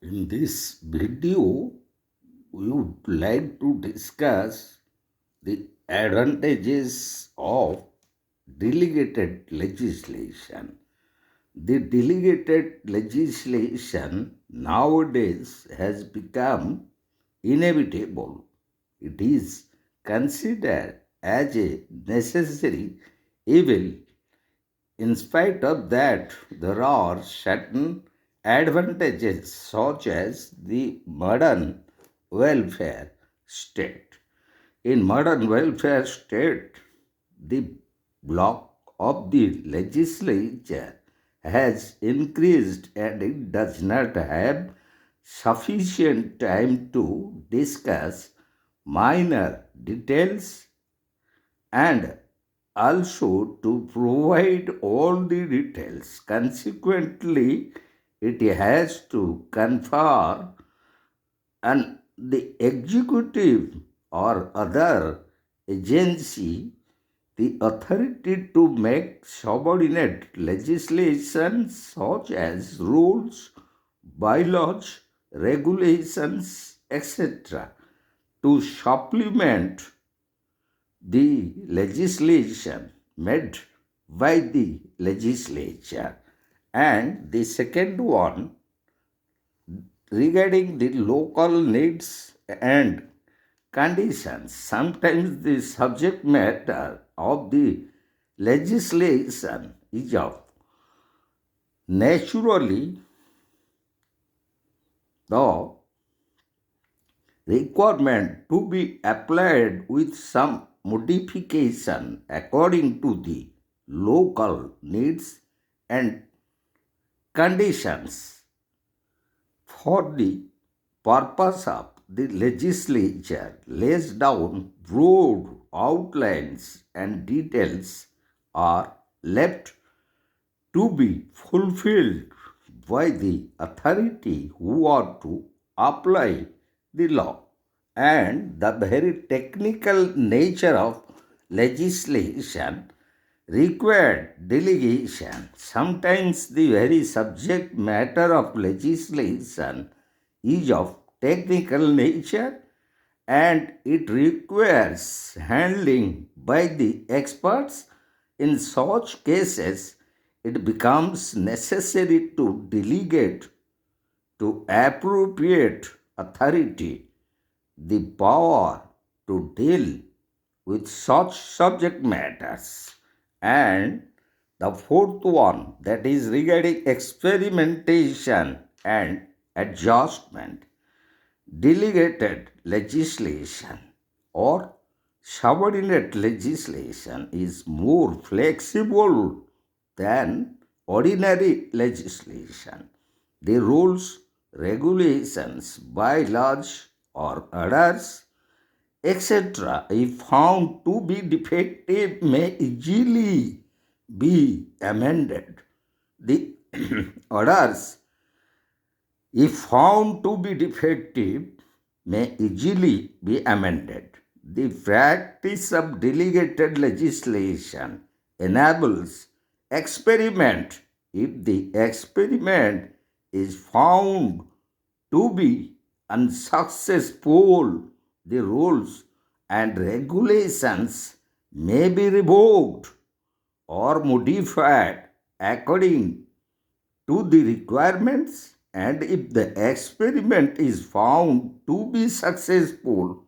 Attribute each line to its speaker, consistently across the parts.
Speaker 1: In this video, we would like to discuss the advantages of delegated legislation. The delegated legislation nowadays has become inevitable. It is considered as a necessary evil. In spite of that, there are certain advantages such as the modern welfare state. In modern welfare state, the block of the legislature has increased and it does not have sufficient time to discuss minor details and also to provide all the details. Consequently, it has to confer on the executive or other agency the authority to make subordinate legislation such as rules, bylaws, regulations, etc. to supplement the legislation made by the legislature. And the second one, regarding the local needs and conditions, sometimes the subject matter of the legislation is of naturally the requirement to be applied with some modification according to the local needs and conditions. For the purpose of the legislature lays down broad outlines and details are left to be fulfilled by the authority who are to apply the law. And the very technical nature of legislation required delegation. Sometimes the very subject matter of legislation is of technical nature and it requires handling by the experts. In such cases, it becomes necessary to delegate to appropriate authority the power to deal with such subject matters. And the fourth one, that is regarding experimentation and adjustment. Delegated legislation or subordinate legislation is more flexible than ordinary legislation. The rules, regulations, bylaws, or orders, etc., if found to be defective, may easily be amended. The orders, if found to be defective, may easily be amended. The practice of delegated legislation enables experiment. If the experiment is found to be unsuccessful, the rules and regulations may be revoked or modified according to the requirements, and if the experiment is found to be successful,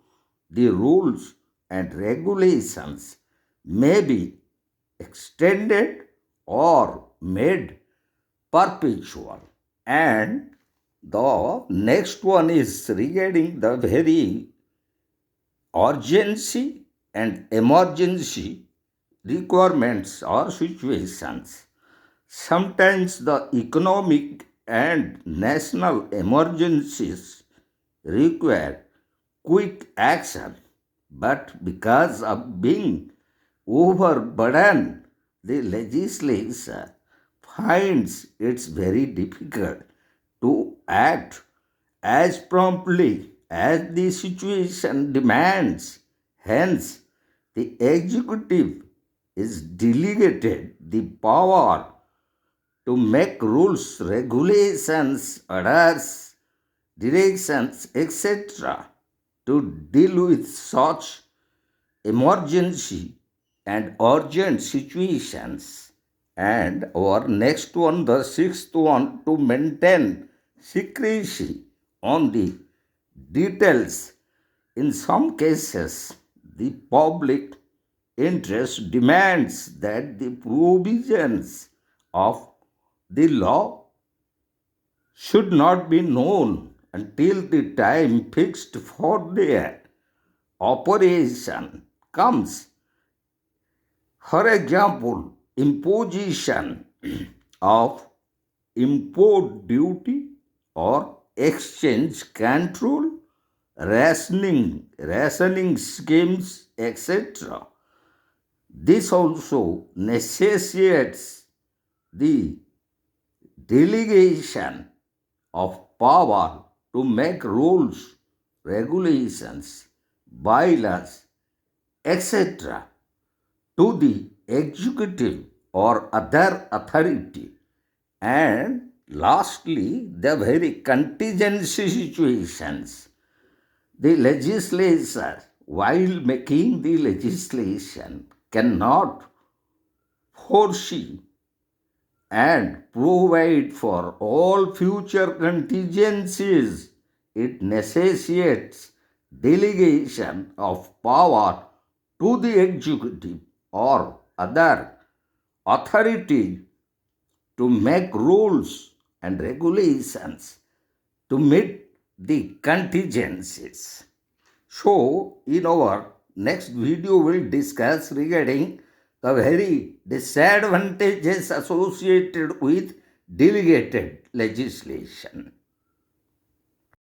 Speaker 1: the rules and regulations may be extended or made perpetual. And the next one is regarding the very urgency and emergency requirements or situations. Sometimes the economic and national emergencies require quick action, but because of being overburdened, the legislature finds it's very difficult to act as promptly as the situation demands. Hence, the executive is delegated the power to make rules, regulations, orders, directions, etc., to deal with such emergency and urgent situations. And our next one, the sixth one, to maintain secrecy on the details. In some cases, the public interest demands that the provisions of the law should not be known until the time fixed for their operation comes. For example, imposition of import duty or exchange control, rationing schemes, etc. This also necessitates the delegation of power to make rules, regulations, bylaws, etc. to the executive or other authority. And lastly, the very contingency situations. The legislature, while making the legislation, cannot foresee and provide for all future contingencies. It necessitates delegation of power to the executive or other authority to make rules and regulations to meet the contingencies. So, in our next video, we'll discuss regarding the very disadvantages associated with delegated legislation.